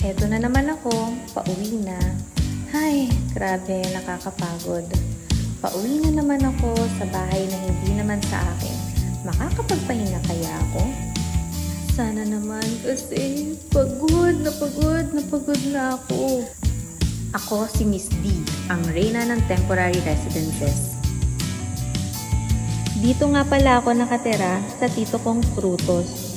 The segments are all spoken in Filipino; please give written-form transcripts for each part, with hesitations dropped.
Eto na naman ako, pauwi na. Ay, grabe, nakakapagod. Pauwi na naman ako sa bahay na hindi naman sa akin. Makakapagpahinga kaya ako? Sana naman kasi pagod na ako. Ako si Miss D, ang reyna ng temporary residences. Dito nga pala ako nakatira sa tito kong Frutos.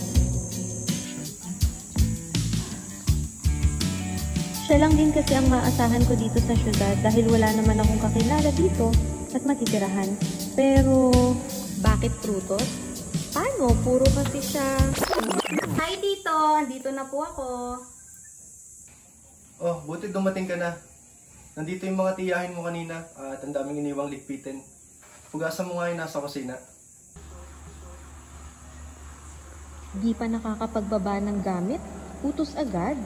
Siya lang din kasi ang maasahan ko dito sa syudad dahil wala naman akong kakilala dito at matitirahan. Pero, bakit Frutos? Paano? Puro kasi siya. Hi Tito! Andito na po ako. Oh, buti dumating ka na. Nandito yung mga tiyahin mo kanina at ang daming iniwang ligpitin. Hugasan mo nga yung nasa kusina. Di pa nakakapagbaba ng gamit? Utos agad.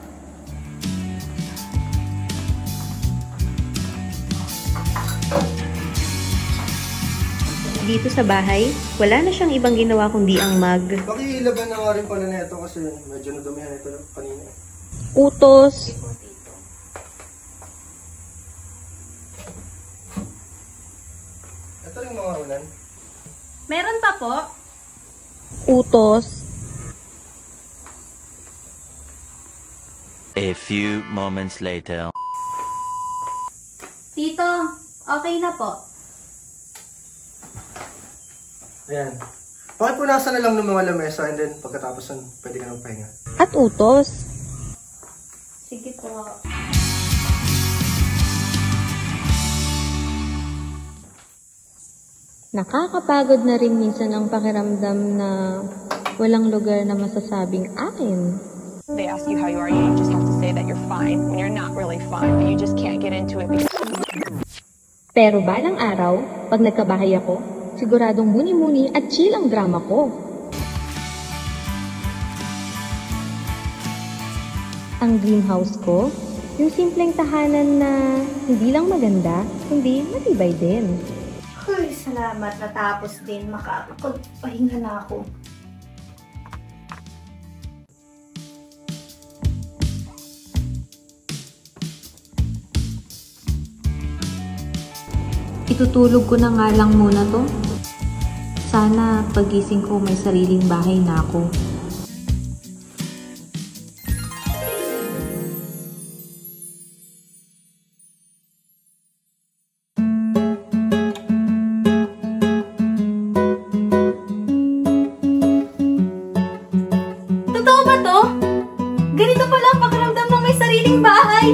Dito sa bahay, wala na siyang ibang ginawa kundi ang Pakilaban na nga rin pala na ito kasi medyo nadumihan ito kanina. utos. Ito rin mga ulan. Meron pa po. Utos. A few moments later. Tito, okay na po. Ayan. Pakipunasan na lang ng mga lamesa and then pagkatapos nun, pwede ka nang pahinga. At utos. Sige po. Nakakapagod na rin minsan ang pakiramdam na walang lugar na masasabing akin. They ask you how you are, you just have to say that you're fine when you're not really fine, but you just can't get into it because... Pero balang araw, pag nagkabahay ako, siguradong muni-muni at chill ang drama ko. Ang dream house ko, yung simpleng tahanan na hindi lang maganda, kundi matibay din. Ay, salamat. Natapos din. Makakapagpahinga na ako. Itutulog ko na nga lang muna to. Sana pagising ko may sariling bahay na ako. Totoo ba to? Ganito pala ang pakiramdam ng may sariling bahay.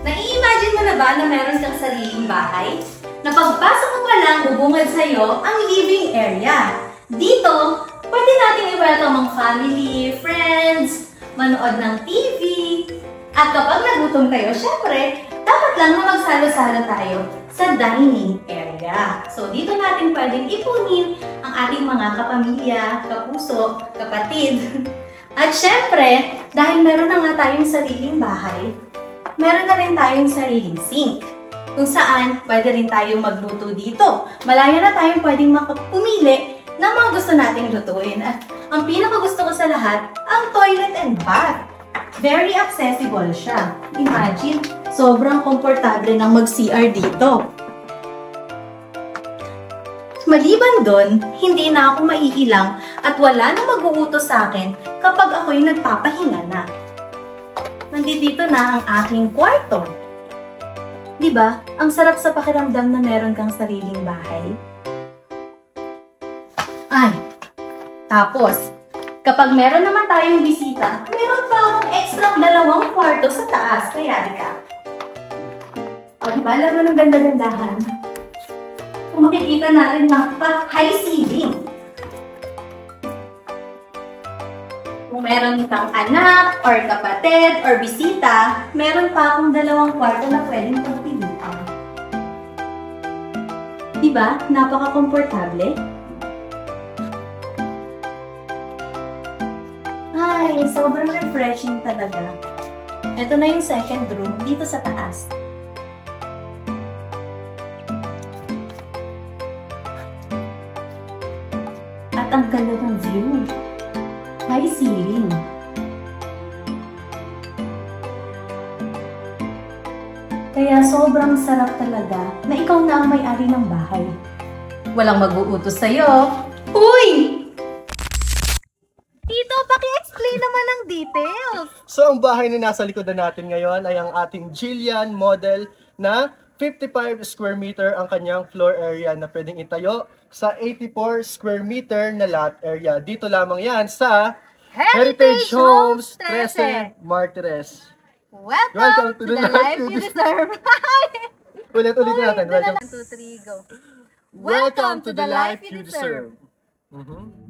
Nai-imagine mo na ba na meron kang sariling bahay? Na pagpasok mo pa lang, bubungad sa'yo ang living area. Dito, pwede nating i-welcome ang family, friends, manood ng TV. At kapag nagutom kayo, syempre, dapat lang na magsalo-salo tayo sa dining area. So, dito natin pwedeng ipunin ang ating mga kapamilya, kapuso, kapatid. At syempre, dahil meron na nga tayong sariling bahay, meron na rin tayong sariling sink. Kung saan, pwede rin tayong magluto dito. Malaya na tayong pwedeng pumili ng mga gusto nating lutuin. At ang pinakagusto ko sa lahat, ang toilet and bath. Very accessible siya. Imagine, sobrang komportable ng mag-CR dito. Maliban doon, hindi na ako maiilang at wala na mag-uutos sa akin kapag ako'y nagpapahinga na. Nandito na ang aking kwarto. Diba? Ang sarap sa pakiramdam na meron kang sariling bahay. Ay, tapos, kapag meron naman tayong bisita, meron pa akong extra 2 kwarto sa taas. Kaya ka. O, diba? Alam mo ng ganda-gandahan. Kung makikita natin na high ceiling. Kung meron kang anak, or kapatid, or bisita, meron pa akong 2 kwarto na pwedeng pagpilitan. Diba? Napaka-komportable. eh. Sobrang refreshing talaga. Ito na yung second room dito sa taas. At ang ganda ng view. High ceiling. Kaya sobrang sarap talaga na ikaw na ang may-ari ng bahay. Walang mag-uutos sa'yo. Uy! Tito, paki-explain naman ang details. So, ang bahay na nasa likodan natin ngayon ay ang ating Jillian model na 55 square meter ang kanyang floor area na pwedeng itayo sa 84 square meter na lot area. Dito lamang yan sa Heritage Homes 13 Martires. Welcome to the life you deserve. Ulit-ulit natin. Welcome. 1, 2, 3, go. Welcome to the life you deserve. Mhm.